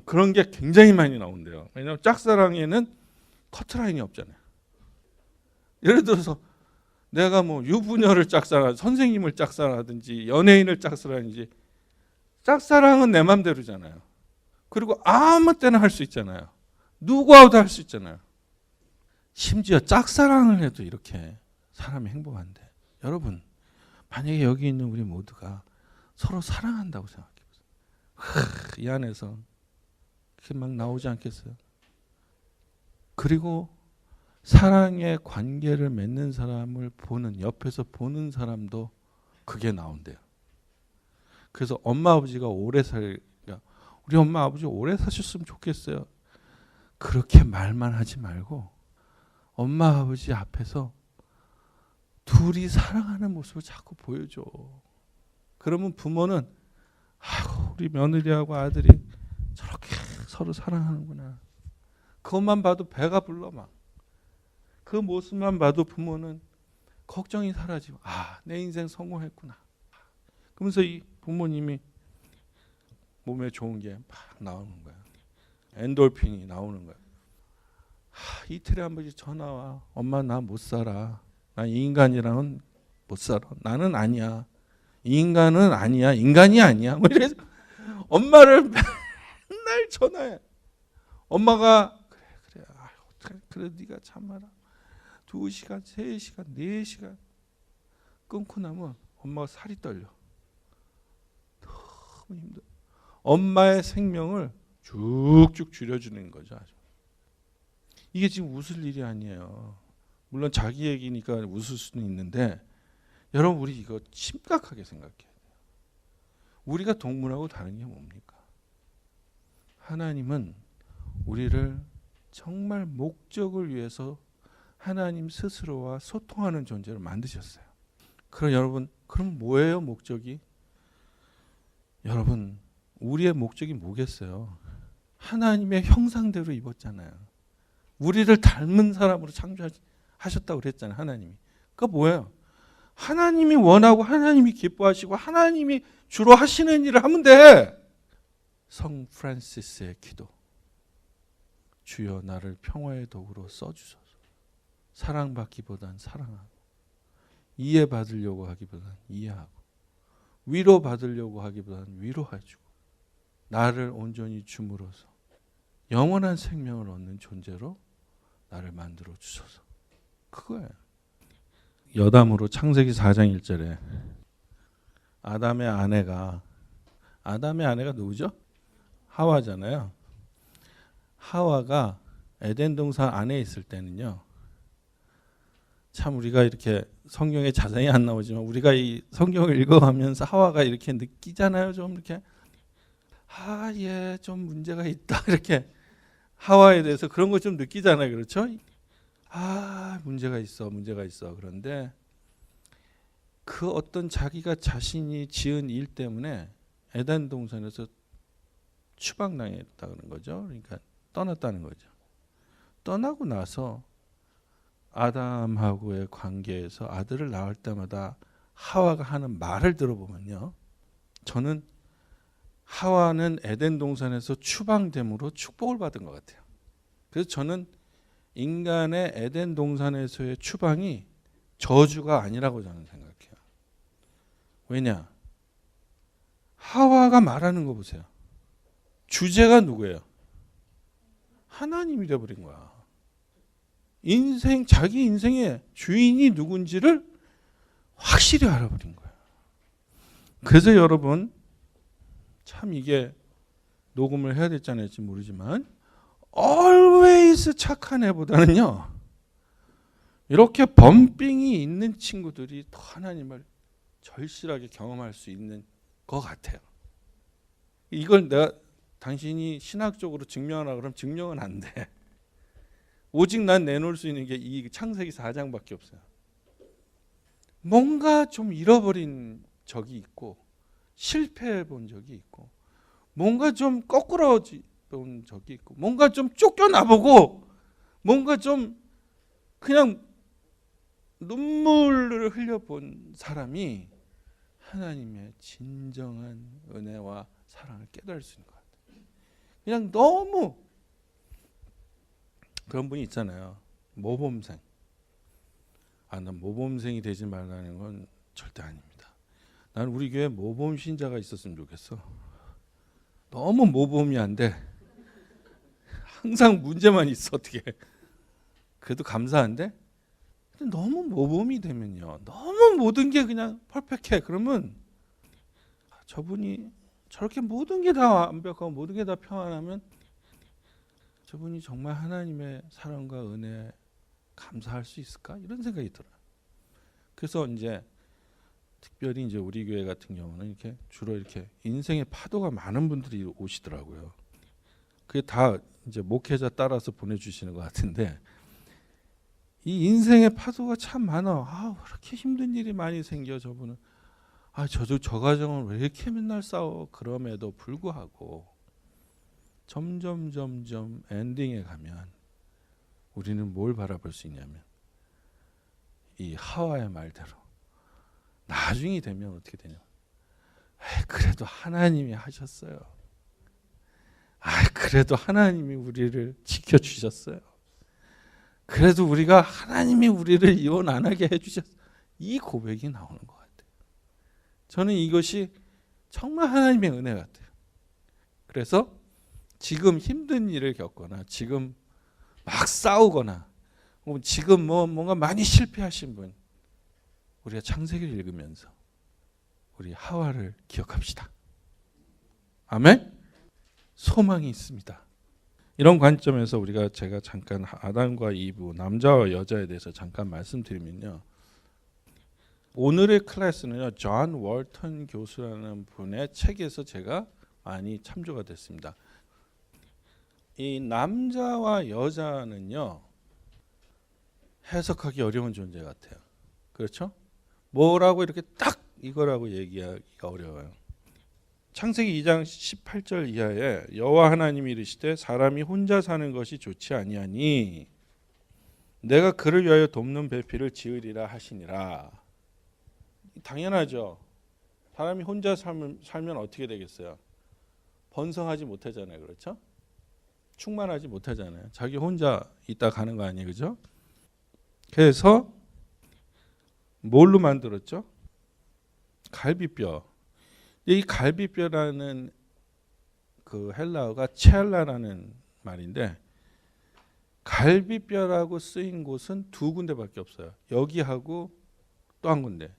그런 게 굉장히 많이 나온대요. 왜냐하면 짝사랑에는 커트라인이 없잖아요. 예를 들어서 내가 뭐 유부녀를 짝사랑, 선생님을 짝사랑하든지 연예인을 짝사랑하든지 짝사랑은 내 맘대로잖아요. 그리고 아무 때나 할 수 있잖아요. 누구와도 할 수 있잖아요. 심지어 짝사랑을 해도 이렇게 사람이 행복한데 여러분 만약에 여기 있는 우리 모두가 서로 사랑한다고 생각해 보세요. 이 안에서 그게 막 나오지 않겠어요? 그리고 사랑의 관계를 맺는 사람을 보는 옆에서 보는 사람도 그게 나온대요. 그래서 엄마 아버지가 오래 우리 엄마 아버지 오래 사셨으면 좋겠어요. 그렇게 말만 하지 말고 엄마 아버지 앞에서 둘이 사랑하는 모습을 자꾸 보여줘. 그러면 부모는 우리 며느리하고 아들이 저렇게 서로 사랑하는구나. 그것만 봐도 배가 불러 막. 그 모습만 봐도 부모는 걱정이 사라지고 내 인생 성공했구나. 그러면서 이 부모님이 몸에 좋은 게 막 나오는 거야. 엔돌핀이 나오는 거야. 이틀에 한 번씩 전화 와. 엄마 나 못 살아. 나 이 인간이랑은 못 살아. 나는 아니야. 이 인간은 아니야. 인간이 아니야. 뭐 이래서 엄마를 맨날 전화해. 엄마가 그래 네가 참아라. 2시간, 3시간, 4시간 끊고 나면 엄마가 살이 떨려. 너무 힘들어. 엄마의 생명을 쭉쭉 줄여주는 거죠. 아주. 이게 지금 웃을 일이 아니에요. 물론 자기 얘기니까 웃을 수는 있는데 여러분 우리 이거 심각하게 생각해야 돼요. 우리가 동물하고 다른 게 뭡니까? 하나님은 우리를 정말 목적을 위해서 하나님 스스로와 소통하는 존재로 만드셨어요. 그럼 여러분 그럼 뭐예요 목적이? 여러분 우리의 목적이 뭐겠어요? 하나님의 형상대로 입었잖아요. 우리를 닮은 사람으로 창조하셨다고 그랬잖아요. 하나님이. 그거 뭐예요? 하나님이 원하고 하나님이 기뻐하시고 하나님이 주로 하시는 일을 하면 돼. 성 프란시스의 기도. 주여 나를 평화의 도구로 써주소서. 사랑받기보단 사랑하고 이해받으려고 하기보단 이해하고 위로받으려고 하기보단 위로해주고 나를 온전히 줌으로써 영원한 생명을 얻는 존재로 나를 만들어 주소서. 그거예요. 여담으로 창세기 4장 1절에 아담의 아내가 누구죠? 하와잖아요. 하와가 에덴 동산 안에 있을 때는요. 참 우리가 이렇게 성경에 자세히 안 나오지만 우리가 이 성경을 읽어가면서 하와가 이렇게 느끼잖아요. 좀 이렇게 좀 문제가 있다 이렇게 하와에 대해서 그런 거 좀 느끼잖아요. 그렇죠? 문제가 있어. 그런데 그 어떤 자기가 자신이 지은 일 때문에 에덴 동산에서 추방당했다는 거죠. 그러니까 떠났다는 거죠. 떠나고 나서 아담하고의 관계에서 아들을 낳을 때마다 하와가 하는 말을 들어보면요, 저는 하와는 에덴 동산에서 추방됨으로 축복을 받은 것 같아요. 그래서 저는 인간의 에덴 동산에서의 추방이 저주가 아니라고 저는 생각해요. 왜냐? 하와가 말하는 거 보세요. 주제가 누구예요? 하나님이 되어버린 거야. 자기 인생의 주인이 누군지를 확실히 알아버린 거야. 그래서 여러분, 참 이게 녹음을 해야 될지 안 될지 모르지만 always 착한 애보다는요, 이렇게 범빙이 있는 친구들이 더 하나님을 절실하게 경험할 수 있는 것 같아요. 이걸 내가 당신이 신학적으로 증명하라 그러면 증명은 안 돼. 오직 난 내놓을 수 있는 게 이 창세기 4장밖에 없어요. 뭔가 좀 잃어버린 적이 있고, 실패해 본 적이 있고, 뭔가 좀 거꾸로 본 적이 있고, 뭔가 좀 쫓겨나보고, 뭔가 좀 그냥 눈물을 흘려본 사람이 하나님의 진정한 은혜와 사랑을 깨달을 수 있는 것 같아요. 그냥 너무 그런 분이 있잖아요. 모범생. 난 모범생이 되지 말라는 건 절대 아닙니다. 나는 우리 교회에 모범 신자가 있었으면 좋겠어. 너무 모범이 안 돼. 항상 문제만 있어. 어떻게. 그래도 감사한데, 너무 모범이 되면요, 너무 모든 게 그냥 퍼펙해. 그러면 저분이 저렇게 모든 게 다 완벽하고 모든 게 다 평안하면 저분이 정말 하나님의 사랑과 은혜에 감사할 수 있을까? 이런 생각이 들어요. 그래서 이제 특별히 이제 우리 교회 같은 경우는 이렇게 주로 이렇게 인생의 파도가 많은 분들이 오시더라고요. 그게 다 이제 목회자 따라서 보내주시는 것 같은데, 이 인생의 파도가 참 많아. 왜 이렇게 힘든 일이 많이 생겨 저분은. 저 가정은 왜 이렇게 맨날 싸워. 그럼에도 불구하고 점점 엔딩에 가면 우리는 뭘 바라볼 수 있냐면, 이 하와의 말대로 나중이 되면 어떻게 되냐. 그래도 하나님이 하셨어요. 그래도 하나님이 우리를 지켜주셨어요. 그래도 하나님이 우리를 이혼 안 하게 해주셨어요. 이 고백이 나오는 것 같아요. 저는 이것이 정말 하나님의 은혜 같아요. 그래서 지금 힘든 일을 겪거나, 지금 막 싸우거나, 지금 뭔가 많이 실패하신 분, 우리가 창세기를 읽으면서 우리 하와를 기억합시다. 아멘? 소망이 있습니다. 이런 관점에서 제가 잠깐 아담과 이브, 남자와 여자에 대해서 잠깐 말씀드리면요, 오늘의 클래스는요, 존 월턴 교수라는 분의 책에서 제가 많이 참조가 됐습니다. 이 남자와 여자는요, 해석하기 어려운 존재 같아요. 그렇죠? 뭐라고 이렇게 딱 이거라고 얘기하기가 어려워요. 창세기 2장 18절 이하에 여호와 하나님이 이르시되 사람이 혼자 사는 것이 좋지 아니하니 내가 그를 위하여 돕는 배필을 지으리라 하시니라. 당연하죠. 사람이 혼자 살면 어떻게 되겠어요? 번성하지 못하잖아요. 그렇죠? 충만하지 못하잖아요. 자기 혼자 있다 가는 거 아니에요. 그죠? 그래서 뭘로 만들었죠? 갈비뼈. 이 갈비뼈라는 그 헬라어가 첼라라는 말인데, 갈비뼈라고 쓰인 곳은 두 군데밖에 없어요. 여기하고 또 한 군데.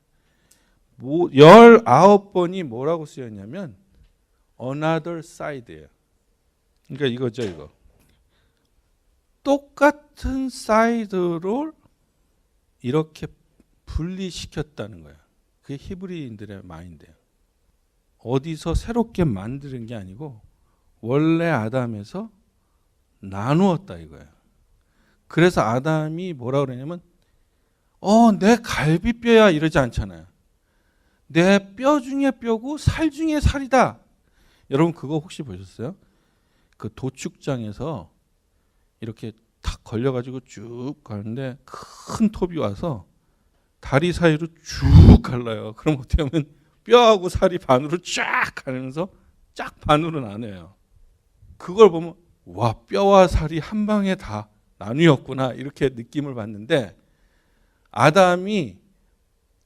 19번이 뭐라고 쓰였냐면 another side예요. 그러니까 이거죠, 이거. 똑같은 사이드를 이렇게 분리시켰다는 거예요. 그게 히브리인들의 마인드예요. 어디서 새롭게 만드는 게 아니고 원래 아담에서 나누었다 이거예요. 그래서 아담이 뭐라 그러냐면 내 갈비뼈야 이러지 않잖아요. 내 뼈 중에 뼈고 살 중에 살이다. 여러분 그거 혹시 보셨어요? 그 도축장에서 이렇게 탁 걸려가지고 쭉 가는데 큰 톱이 와서 다리 사이로 쭉 갈라요. 그럼 어떻게 하면 뼈하고 살이 반으로 쫙 가면서 쫙 반으로 나눠요. 그걸 보면 와, 뼈와 살이 한 방에 다 나뉘었구나 이렇게 느낌을 받는데, 아담이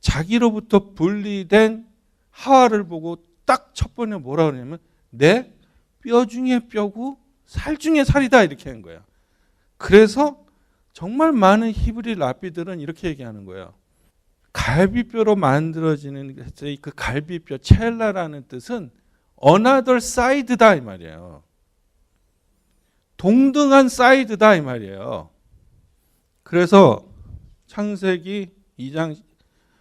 자기로부터 분리된 하와를 보고 딱 첫 번에 뭐라 그러냐면 내 뼈 중에 뼈고 살 중에 살이다 이렇게 한 거예요. 그래서 정말 많은 히브리 랍비들은 이렇게 얘기하는 거예요. 갈비뼈로 만들어지는 그 갈비뼈 첼라라는 뜻은 another side다 이 말이에요. 동등한 사이드다 이 말이에요. 그래서 창세기 2장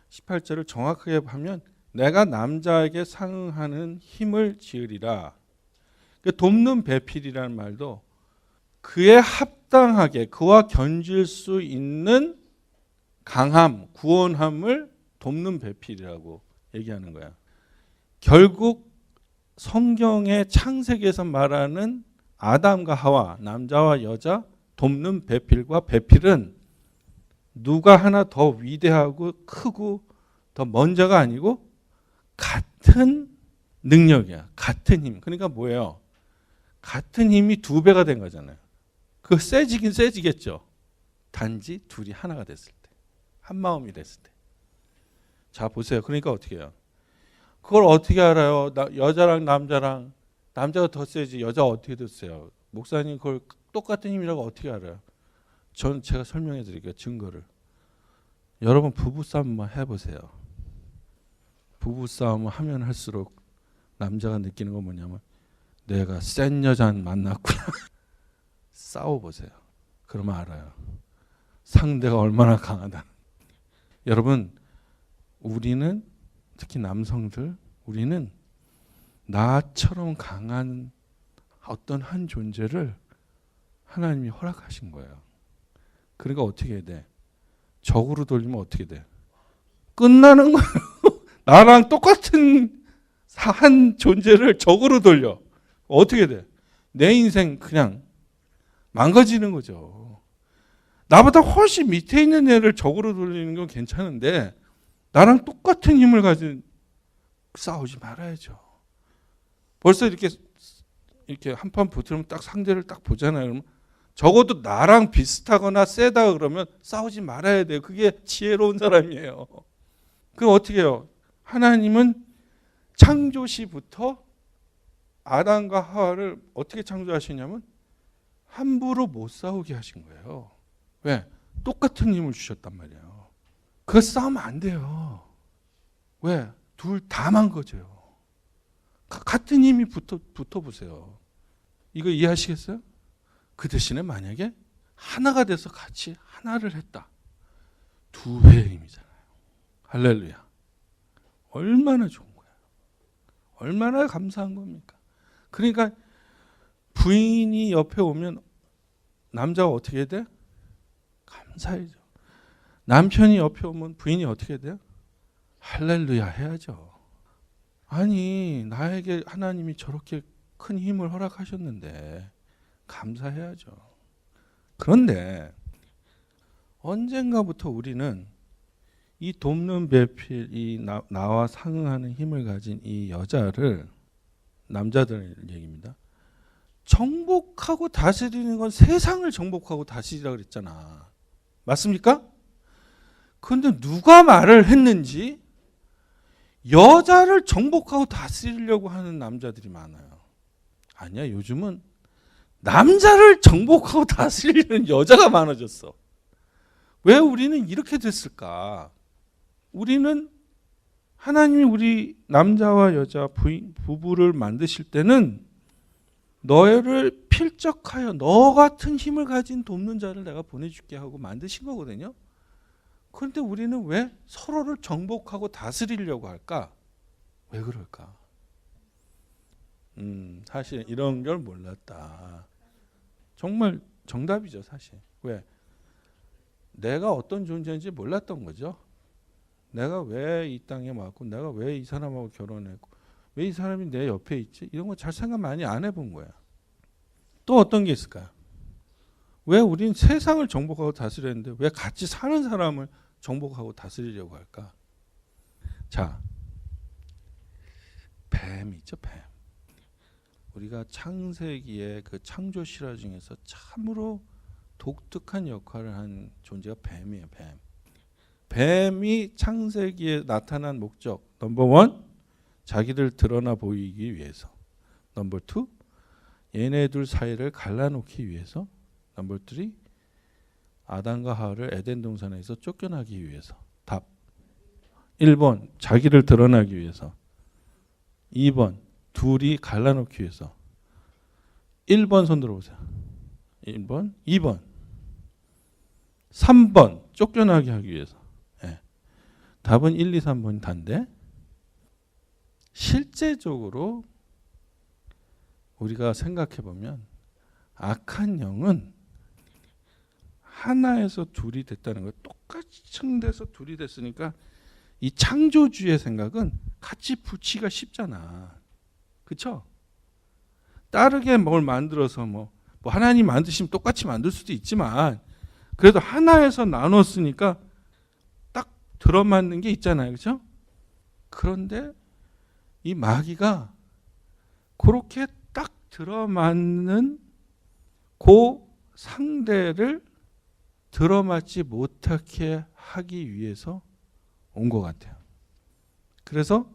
18절을 정확하게 하면 내가 남자에게 상응하는 힘을 지으리라. 돕는 배필이라는 말도 그에 합당하게 그와 견줄 수 있는 강함, 구원함을 돕는 배필이라고 얘기하는 거야. 결국 성경의 창세기에서 말하는 아담과 하와, 남자와 여자 돕는 배필과 배필은 누가 하나 더 위대하고 크고 더 먼저가 아니고 같은 능력이야. 같은 힘. 그러니까 뭐예요? 같은 힘이 두 배가 된 거잖아요. 그 세지긴 세지겠죠. 단지 둘이 하나가 됐을 때. 한 마음이 됐을 때. 자, 보세요. 그러니까 어떻게 해요? 그걸 어떻게 알아요? 여자랑 남자랑, 남자가 더 세지 여자가 어떻게 됐어요? 목사님 그걸 똑같은 힘이라고 어떻게 알아요? 저는 제가 설명해 드릴게요. 증거를. 여러분 부부싸움만 해보세요. 부부싸움을 하면 할수록 남자가 느끼는 건 뭐냐면 내가 센 여자 만났구나. 싸워보세요. 그러면 알아요. 상대가 얼마나 강하다. 여러분 우리는 특히 남성들 우리는 나처럼 강한 어떤 한 존재를 하나님이 허락하신 거예요. 그러니까 어떻게 해야 돼? 적으로 돌리면 어떻게 돼? 끝나는 거예요. 나랑 똑같은 한 존재를 적으로 돌려. 어떻게 돼? 내 인생 그냥 망가지는 거죠. 나보다 훨씬 밑에 있는 애를 적으로 돌리는 건 괜찮은데 나랑 똑같은 힘을 가진 싸우지 말아야죠. 벌써 이렇게 한판 붙으면 딱 상대를 딱 보잖아요. 그러면 적어도 나랑 비슷하거나 세다 그러면 싸우지 말아야 돼요. 그게 지혜로운 사람이에요. 그럼 어떻게 해요? 하나님은 창조시부터 아담과 하와를 어떻게 창조하시냐면 함부로 못 싸우게 하신 거예요. 왜? 똑같은 힘을 주셨단 말이에요. 그거 싸우면 안 돼요. 왜? 둘 다 망가져요. 같은 힘이 붙어보세요. 이거 이해하시겠어요? 그 대신에 만약에 하나가 돼서 같이 하나를 했다. 두 배의 힘이잖아요. 할렐루야. 얼마나 좋은 거야. 얼마나 감사한 겁니까? 그러니까 부인이 옆에 오면 남자가 어떻게 돼? 감사해죠. 남편이 옆에 오면 부인이 어떻게 돼요? 할렐루야 해야죠. 아니 나에게 하나님이 저렇게 큰 힘을 허락하셨는데 감사해야죠. 그런데 언젠가부터 우리는 이 돕는 배필, 이 나와 상응하는 힘을 가진 이 여자를, 남자들 얘기입니다. 정복하고 다스리는 건 세상을 정복하고 다스리라 그랬잖아. 맞습니까? 그런데 누가 말을 했는지 여자를 정복하고 다스리려고 하는 남자들이 많아요. 아니야, 요즘은 남자를 정복하고 다스리는 여자가 많아졌어. 왜 우리는 이렇게 됐을까? 우리는 하나님이 우리 남자와 여자 부부를 만드실 때는 너를 필적하여 너 같은 힘을 가진 돕는 자를 내가 보내줄게 하고 만드신 거거든요. 그런데 우리는 왜 서로를 정복하고 다스리려고 할까? 왜 그럴까? 사실 이런 걸 몰랐다. 정말 정답이죠, 사실. 왜? 내가 어떤 존재인지 몰랐던 거죠. 내가 왜 이 땅에 왔고 내가 왜 이 사람하고 결혼했고 왜 이 사람이 내 옆에 있지? 이런 거 잘 생각 많이 안 해본 거야. 또 어떤 게 있을까요? 왜 우린 세상을 정복하고 다스리는데 왜 같이 사는 사람을 정복하고 다스리려고 할까? 자, 뱀이죠, 뱀. 우리가 창세기의 그 창조 실화 중에서 참으로 독특한 역할을 한 존재가 뱀이에요, 뱀. 뱀이 창세기에 나타난 목적, 넘버 원, 자기들 드러나 보이기 위해서. 넘버 투, 얘네들 사이를 갈라놓기 위해서. 넘버 3, 아담과 하와를 에덴 동산에서 쫓겨나기 위해서. 답 1번, 자기를 드러나기 위해서. 2번, 둘이 갈라놓기 위해서. 1번 손 들어보세요. 1번, 2번, 3번, 쫓겨나게 하기 위해서. 네. 답은 1, 2, 3번이 단데 실제적으로 우리가 생각해 보면 악한 영은 하나에서 둘이 됐다는 거예요. 똑같이 층돼서 둘이 됐으니까 이 창조주의 생각은 같이 붙이기가 쉽잖아. 그렇죠? 다르게 뭘 만들어서 뭐 하나님 만드시면 똑같이 만들 수도 있지만 그래도 하나에서 나눴으니까 딱 들어맞는 게 있잖아요. 그렇죠? 그런데 이 마귀가 그렇게 딱 들어맞는 그 상대를 들어맞지 못하게 하기 위해서 온 것 같아요. 그래서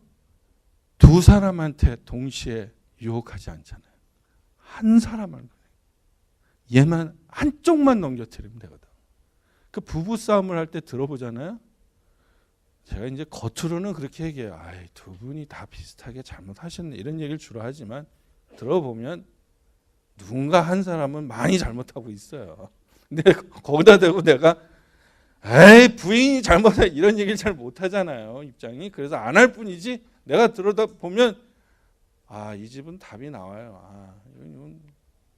두 사람한테 동시에 유혹하지 않잖아요. 한 사람만, 얘만 한쪽만 넘겨뜨리면 되거든. 그 부부 싸움을 할 때 들어보잖아요. 제가 이제 겉으로는 그렇게 얘기해요. 아이, 두 분이 다 비슷하게 잘못하셨네 이런 얘기를 주로 하지만 들어보면 누군가 한 사람은 많이 잘못하고 있어요. 근데 거기다 대고 내가 에이 부인이 잘못해 이런 얘기를 잘 못하잖아요. 입장이. 그래서 안 할 뿐이지 내가 들어다 보면 아, 이 집은 답이 나와요. 아, 이건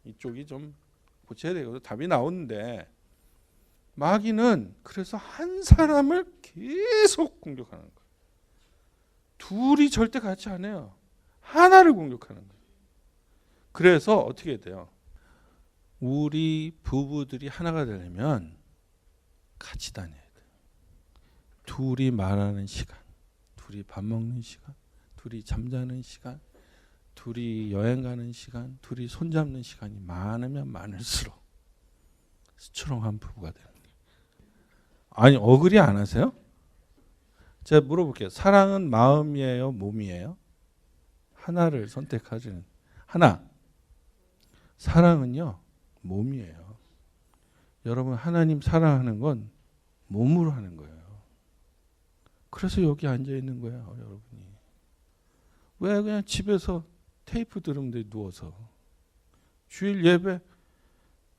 이쪽이 좀 고쳐야 되거든. 답이 나오는데 마귀는 그래서 한 사람을 계속 공격하는 거예요. 둘이 절대 같이 안 해요. 하나를 공격하는 거예요. 그래서 어떻게 돼요? 우리 부부들이 하나가 되려면 같이 다녀야 돼요. 둘이 말하는 시간, 둘이 밥 먹는 시간, 둘이 잠자는 시간, 둘이 여행 가는 시간, 둘이 손잡는 시간이 많으면 많을수록 스트롱한 부부가 되는 거예요. 아니, 어그리 안 하세요? 제가 물어볼게요. 사랑은 마음이에요, 몸이에요? 하나를 선택하지는. 하나. 사랑은요, 몸이에요. 여러분, 하나님 사랑하는 건 몸으로 하는 거예요. 그래서 여기 앉아 있는 거예요, 여러분이. 왜 그냥 집에서 테이프 들으면 돼, 누워서. 주일 예배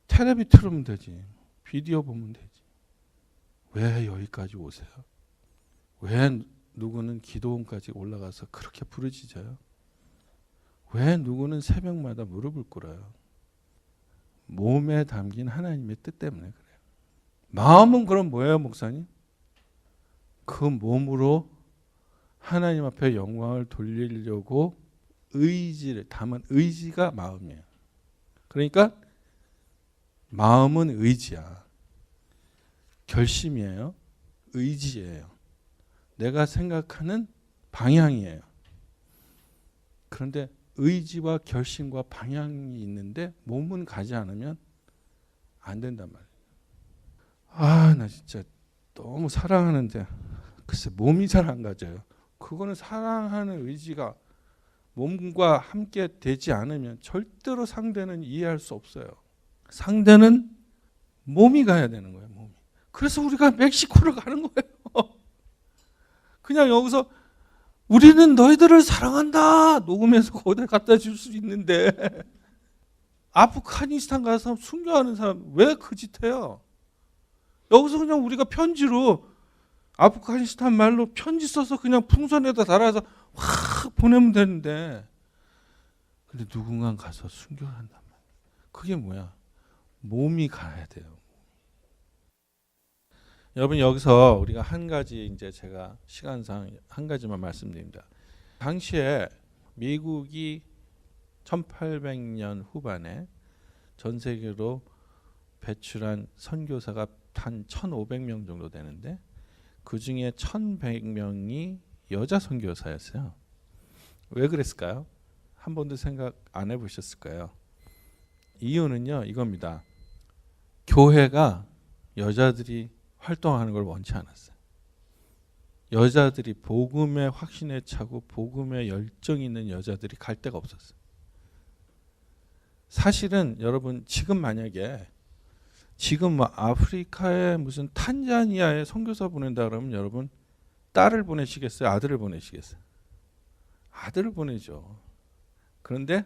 텔레비 틀으면 되지. 비디오 보면 되지. 왜 여기까지 오세요? 왜 누구는 기도원까지 올라가서 그렇게 부르짖어요? 왜 누구는 새벽마다 무릎을 꿇어요? 몸에 담긴 하나님의 뜻 때문에 그래요. 마음은 그럼 뭐예요, 목사님? 그 몸으로 하나님 앞에 영광을 돌리려고 의지를 담은 의지가 마음이에요. 그러니까 마음은 의지야. 결심이에요. 의지예요. 내가 생각하는 방향이에요. 그런데 의지와 결심과 방향이 있는데 몸은 가지 않으면 안 된단 말이에요. 아, 나 진짜 너무 사랑하는데 글쎄 몸이 잘 안 가져요. 그거는 사랑하는 의지가 몸과 함께 되지 않으면 절대로 상대는 이해할 수 없어요. 상대는 몸이 가야 되는 거예요. 몸이. 그래서 우리가 멕시코를 가는 거예요. 그냥 여기서 우리는 너희들을 사랑한다 녹음해서 거기다 갖다 줄 수 있는데 아프가니스탄 가서 순교하는 사람 왜 그 짓 해요? 여기서 그냥 우리가 편지로 아프가니스탄 말로 편지 써서 그냥 풍선에다 달아서 확 보내면 되는데 근데 누군가 가서 순교를 한단 말이에요. 그게 뭐야? 몸이 가야 돼요. 여러분 여기서 우리가 한 가지 이제 제가 시간상 한 가지만 말씀드립니다. 당시에 미국이 1800년 후반에 전 세계로 배출한 선교사가 한 1500명 정도 되는데 그 중에 1100명이 여자 선교사였어요. 왜 그랬을까요? 한 번도 생각 안 해보셨을까요? 이유는요, 이겁니다. 교회가 여자들이 활동하는 걸 원치 않았어요. 여자들이 복음의 확신에 차고 복음의 열정이 있는 여자들이 갈 데가 없었어요. 사실은 여러분 지금 만약에 지금 아프리카에 무슨 탄자니아에 선교사 보낸다 그러면 여러분 딸을 보내시겠어요? 아들을 보내시겠어요? 아들을 보내죠. 그런데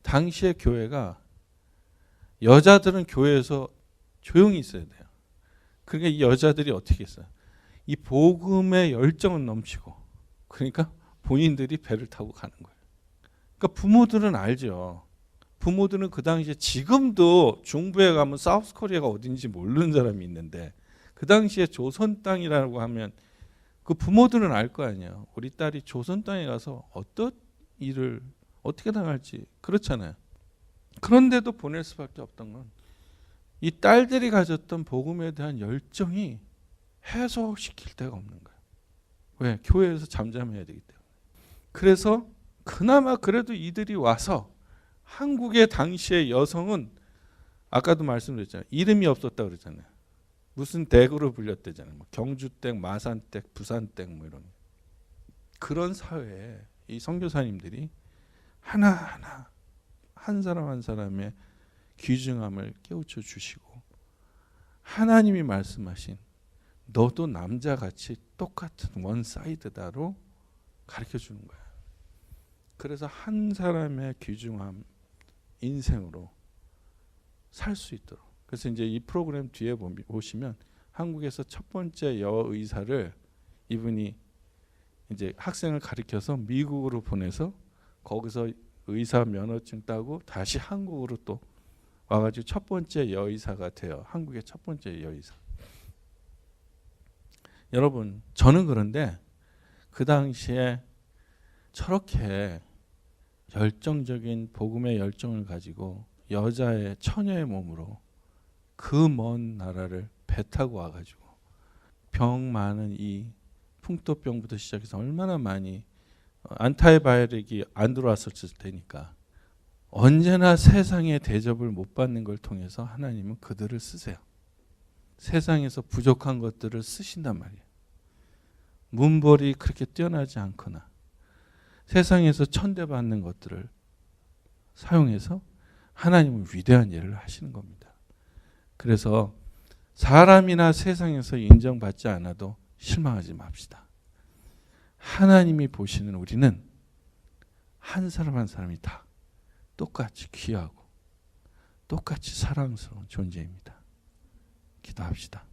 당시의 교회가 여자들은 교회에서 조용히 있어야 돼요. 그러니까 이 여자들이 어떻게 했어요? 이 복음의 열정은 넘치고 그러니까 본인들이 배를 타고 가는 거예요. 그러니까 부모들은 알죠. 부모들은 그 당시에 지금도 중부에 가면 사우스 코리아가 어딘지 모르는 사람이 있는데 그 당시에 조선 땅이라고 하면 그 부모들은 알 거 아니에요. 우리 딸이 조선 땅에 가서 어떤 일을 어떻게 당할지 그렇잖아요. 그런데도 보낼 수밖에 없던 건 이 딸들이 가졌던 복음에 대한 열정이 해소시킬 데가 없는 거예요. 왜? 교회에서 잠잠해야 되기 때문에. 그래서 그나마 그래도 이들이 와서 한국의 당시의 여성은 아까도 말씀드렸잖아요. 이름이 없었다 그러잖아요. 무슨 댁으로 불렸대잖아요. 뭐 경주댁, 마산댁, 부산댁 뭐 이런. 그런 사회에 이 선교사님들이 하나하나 한 사람 한 사람의 귀중함을 깨우쳐 주시고 하나님이 말씀하신 너도 남자같이 똑같은 원사이드다로 가르쳐 주는 거예요. 그래서 한 사람의 귀중함 인생으로 살 수 있도록. 그래서 이제 이 프로그램 뒤에 보시면 한국에서 첫 번째 여의사를 이분이 이제 학생을 가르쳐서 미국으로 보내서 거기서 의사 면허증 따고 다시 한국으로 또 와가지고 첫 번째 여의사가 돼요. 한국의 첫 번째 여의사. 여러분 저는 그런데 그 당시에 저렇게 열정적인 복음의 열정을 가지고 여자의 처녀의 몸으로 그 먼 나라를 배 타고 와가지고 병 많은 이 풍토병부터 시작해서 얼마나 많이 안타이바이렉이 안 들어왔었을 테니까 언제나 세상의 대접을 못 받는 걸 통해서 하나님은 그들을 쓰세요. 세상에서 부족한 것들을 쓰신단 말이에요. 문벌이 그렇게 뛰어나지 않거나 세상에서 천대받는 것들을 사용해서 하나님은 위대한 일을 하시는 겁니다. 그래서 사람이나 세상에서 인정받지 않아도 실망하지 맙시다. 하나님이 보시는 우리는 한 사람 한 사람이 다 똑같이 귀하고 똑같이 사랑스러운 존재입니다. 기도합시다.